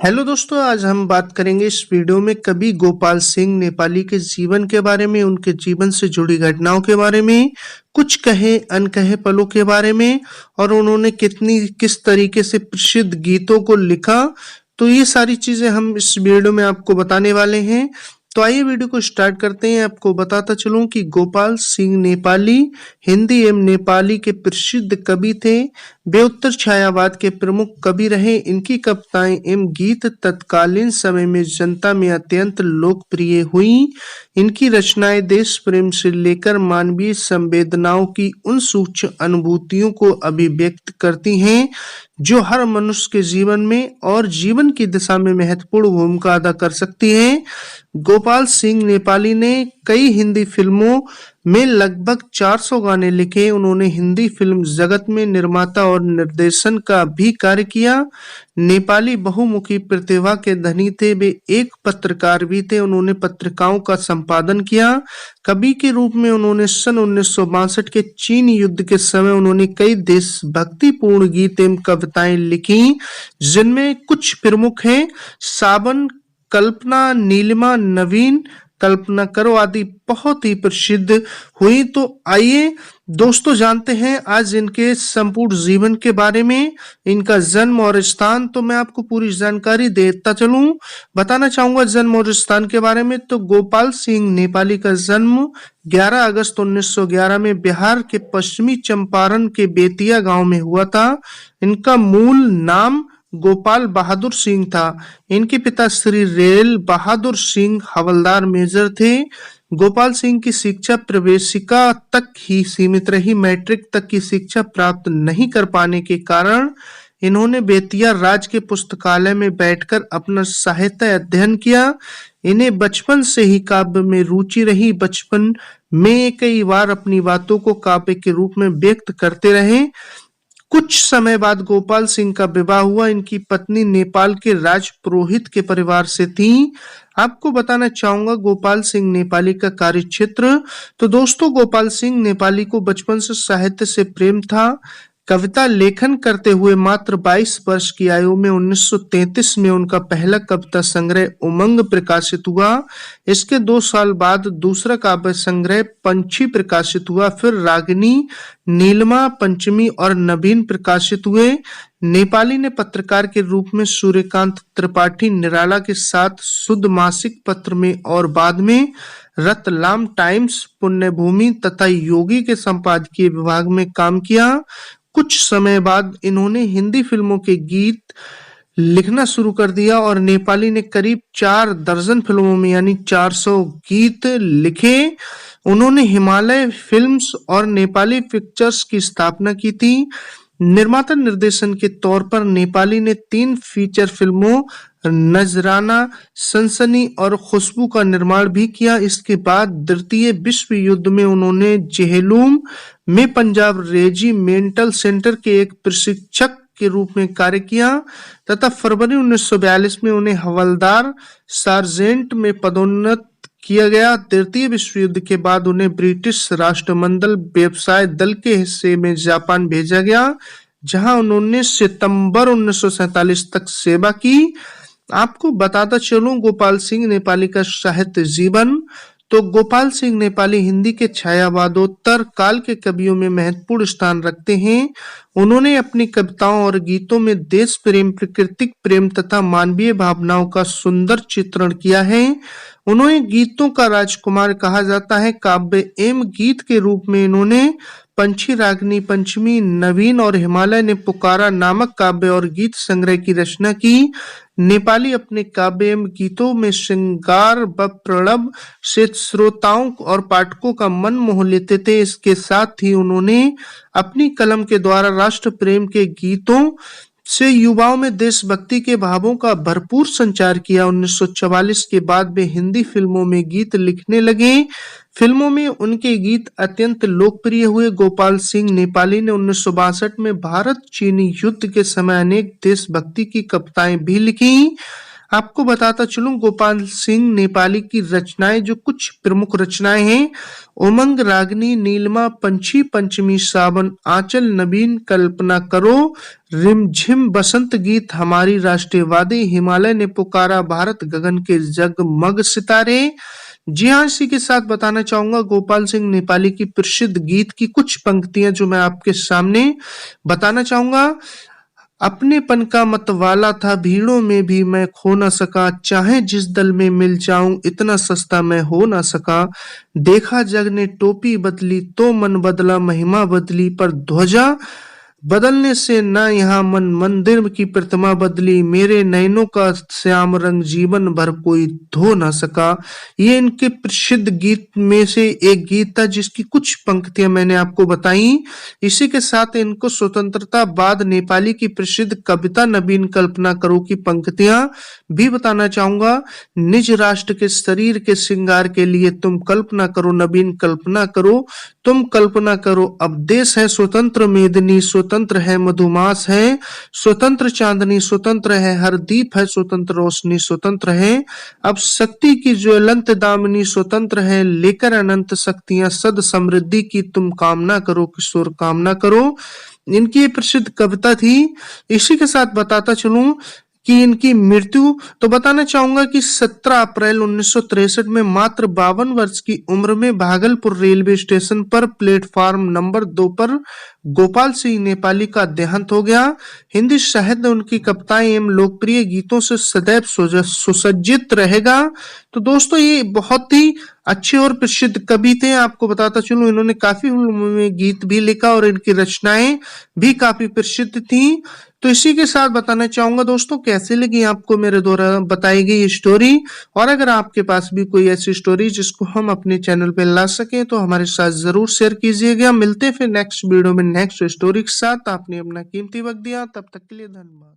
Hello दोस्तों, आज हम बात करेंगे इस वीडियो में कवि गोपाल सिंह नेपाली के जीवन के बारे में, उनके जीवन से जुड़ी घटनाओं के बारे में, कुछ कहे अनकहे पलों के बारे में और उन्होंने किस तरीके से प्रसिद्ध गीतों को लिखा। तो ये सारी चीजें हम इस वीडियो में आपको बताने वाले हैं। तो आइए वीडियो को स्टार्ट करते हैं। आपको बताता चलूं कि गोपाल सिंह नेपाली हिंदी एवं नेपाली के प्रसिद्ध कवि थे। वे उत्तर छायावाद के प्रमुख कवि रहे। इनकी कविताएं एवं गीत तत्कालीन समय में जनता में अत्यंत लोकप्रिय हुई। इनकी रचनाएं देश प्रेम से लेकर मानवीय संवेदनाओं की उन सूक्ष्म अनुभूतियों को अभिव्यक्त करती हैं जो हर मनुष्य के जीवन में और जीवन की दिशा में महत्वपूर्ण भूमिका अदा कर सकती हैं। गोपाल सिंह नेपाली ने कई हिंदी फिल्मों में लगभग 400 गाने लिखे। उन्होंने हिंदी फिल्म जगत में निर्माता और निर्देशन का भी कार्य किया। नेपाली बहुमुखी प्रतिभा के धनी थे। वे एक पत्रकार भी थे। उन्होंने पत्रिकाओं का संपादन किया। कवि के रूप में उन्होंने सन 1962 के चीन युद्ध के समय उन्होंने कई देशभक्तिपूर्ण गीत एवं कविताएं लिखी, जिनमें कुछ प्रमुख हैं सावन, कल्पना, नीलिमा, नवीन, कल्पना करो आदि बहुत ही प्रसिद्ध हुई। तो आइए दोस्तों जानते हैं आज इनके संपूर्ण जीवन के बारे में, इनका जन्म और स्थान। तो मैं आपको पूरी जानकारी देता चलूं, बताना चाहूंगा जन्म और स्थान के बारे में। तो गोपाल सिंह नेपाली का जन्म 11 अगस्त 1911 में बिहार के पश्चिमी चंपारण के बेतिया गांव में हुआ था। इनका मूल नाम गोपाल बहादुर सिंह था। इनके पिता श्री रेल बहादुर सिंह हवलदार मेजर थे। गोपाल सिंह की शिक्षा प्रवेशिका तक ही सीमित रही। मैट्रिक तक की शिक्षा प्राप्त नहीं कर पाने के कारण इन्होंने बेतिया राज के पुस्तकालय में बैठकर अपना साहित्य अध्ययन किया। इन्हें बचपन से ही काव्य में रुचि रही। बचपन में कई बार अपनी बातों को काव्य के रूप में व्यक्त करते रहे। कुछ समय बाद गोपाल सिंह का विवाह हुआ। इनकी पत्नी नेपाल के राजपुरोहित के परिवार से थी। आपको बताना चाहूंगा गोपाल सिंह नेपाली का कार्य क्षेत्र। तो दोस्तों गोपाल सिंह नेपाली को बचपन से साहित्य से प्रेम था। कविता लेखन करते हुए मात्र 22 वर्ष की आयु में 1933 में उनका पहला कविता संग्रह उमंग प्रकाशित हुआ। इसके 2 साल बाद दूसरा काव्य संग्रह पंछी प्रकाशित हुआ। फिर रागिनी, नीलिमा, पंचमी और नवीन प्रकाशित हुए। नेपाली ने पत्रकार के रूप में सूर्यकांत त्रिपाठी निराला के साथ शुद्ध मासिक पत्र में और बाद में रतलाम टाइम्स, पुण्यभूमि तथा योगी के संपादकीय विभाग में काम किया। कुछ समय बाद इन्होंने हिंदी फिल्मों के गीत लिखना शुरू कर दिया और नेपाली ने करीब 4 दर्जन फिल्मों में यानी 400 गीत लिखे। उन्होंने हिमालय फिल्म्स और नेपाली पिक्चर्स की स्थापना की थी। निर्माता निर्देशन के तौर पर नेपाली ने 3 फीचर फिल्मों नजराना, सनसनी और खुशबू का निर्माण भी किया। इसके बाद द्वितीय विश्व युद्ध में उन्होंने जेहलूम में पंजाब रेजिमेंटल सेंटर के एक प्रशिक्षक के रूप में कार्य किया तथा फरवरी 1942 में उन्हें हवलदार सार्जेंट में पदोन्नत किया गया। तृतीय विश्व युद्ध के बाद उन्हें ब्रिटिश राष्ट्रमंडल व्यवसाय दल के हिस्से में जापान भेजा गया, जहां उन्होंने सितंबर 1947 तक सेवा की। आपको बताता चलूं गोपाल सिंह नेपाली का साहित्य जीवन। तो गोपाल सिंह नेपाली हिंदी के छायावादोत्तर काल के कवियों में महत्वपूर्ण स्थान रखते हैं। उन्होंने अपनी कविताओं और गीतों में देश प्रेम, प्राकृतिक प्रेम तथा मानवीय भावनाओं का सुंदर चित्रण किया है। उन्हें गीतों का राजकुमार कहा जाता है। काव्य एवं गीत के रूप में इन्होंने पंछी, रागिनी, पंचमी, नवीन और हिमालय ने पुकारा नामक काव्य और गीत संग्रह की रचना की। नेपाली अपने काव्य एवं गीतों में श्रृंगार व प्रणव से श्रोताओं और पाठकों का मन मोह लेते थे। इसके साथ ही उन्होंने अपनी कलम के द्वारा राष्ट्र प्रेम के गीतों से युवाओं में देशभक्ति के भावों का भरपूर संचार किया। 1944 के बाद वे हिंदी फिल्मों में गीत लिखने लगे। फिल्मों में उनके गीत अत्यंत लोकप्रिय हुए। गोपाल सिंह नेपाली ने 1962 में भारत चीनी युद्ध के समय अनेक देशभक्ति की कविताएं भी लिखी। आपको बताता चलूं गोपाल सिंह नेपाली की रचनाएं, जो कुछ प्रमुख रचनाएं हैं: उमंग, रागनी, नीलमा, पंछी, पंचमी, सावन, आंचल, नवीन, कल्पना करो, रिमझिम, बसंत गीत, हमारी राष्ट्रवादी, हिमालय ने पुकारा, भारत, गगन के जगमग सितारे। जी हाँ, इसी के साथ बताना चाहूंगा गोपाल सिंह नेपाली की प्रसिद्ध गीत की कुछ पंक्तियां जो मैं आपके सामने बताना चाहूंगा। अपनेपन का मतवाला था, भीड़ों में भी मैं खो न सका, चाहे जिस दल में मिल जाऊं, इतना सस्ता मैं हो न सका। देखा जग ने टोपी बदली तो मन बदला, महिमा बदली पर ध्वजा बदलने से ना यहाँ मन, मंदिर की प्रतिमा बदली, मेरे नयनों का श्याम रंग जीवन भर कोई धो ना सका। ये इनके प्रसिद्ध गीत में से एक गीत था जिसकी कुछ पंक्तियां मैंने आपको बताई। इसी के साथ इनको स्वतंत्रता बाद नेपाली की प्रसिद्ध कविता नवीन कल्पना करो की पंक्तियां भी बताना चाहूंगा। निज राष्ट्र के शरीर के श्रृंगार के लिए तुम कल्पना करो, नवीन कल्पना करो, तुम कल्पना करो, अब देश है स्वतंत्र मेदिनी, स्वतंत्र है मधुमास है, स्वतंत्र चांदनी, स्वतंत्र है हर दीप है, स्वतंत्र रोशनी, स्वतंत्र है अब शक्ति की ज्वलंत दामिनी, स्वतंत्र है लेकर अनंत शक्तियां, सद समृद्धि की तुम कामना करो, किशोर कामना करो। इनकी प्रसिद्ध कविता थी। इसी के साथ बताता चलूं कि इनकी मृत्यु तो बताना चाहूंगा कि 17 अप्रैल 1963 में मात्र 52 वर्ष की उम्र में भागलपुर रेलवे स्टेशन पर प्लेटफार्म नंबर 2 पर गोपाल सिंह नेपाली का देहांत हो गया। हिंदी साहित्य उनकी कविताएं एवं लोकप्रिय गीतों से सदैव सुसज्जित रहेगा। तो दोस्तों, ये बहुत ही अच्छे और प्रसिद्ध कवि थे। आपको बताता चलूं, इन्होंने काफी फिल्मों में गीत भी लिखा और इनकी रचनाएं भी काफी प्रसिद्ध थी। तो इसी के साथ बताना चाहूंगा दोस्तों, कैसे लगी आपको मेरे द्वारा बताई गई स्टोरी, और अगर आपके पास भी कोई ऐसी स्टोरी जिसको हम अपने चैनल पे ला सकें तो हमारे साथ जरूर शेयर कीजिएगा। मिलते हैं फिर नेक्स्ट वीडियो में नेक्स्ट स्टोरी के साथ। आपने अपना कीमती वक्त दिया, तब तक के लिए धन्यवाद।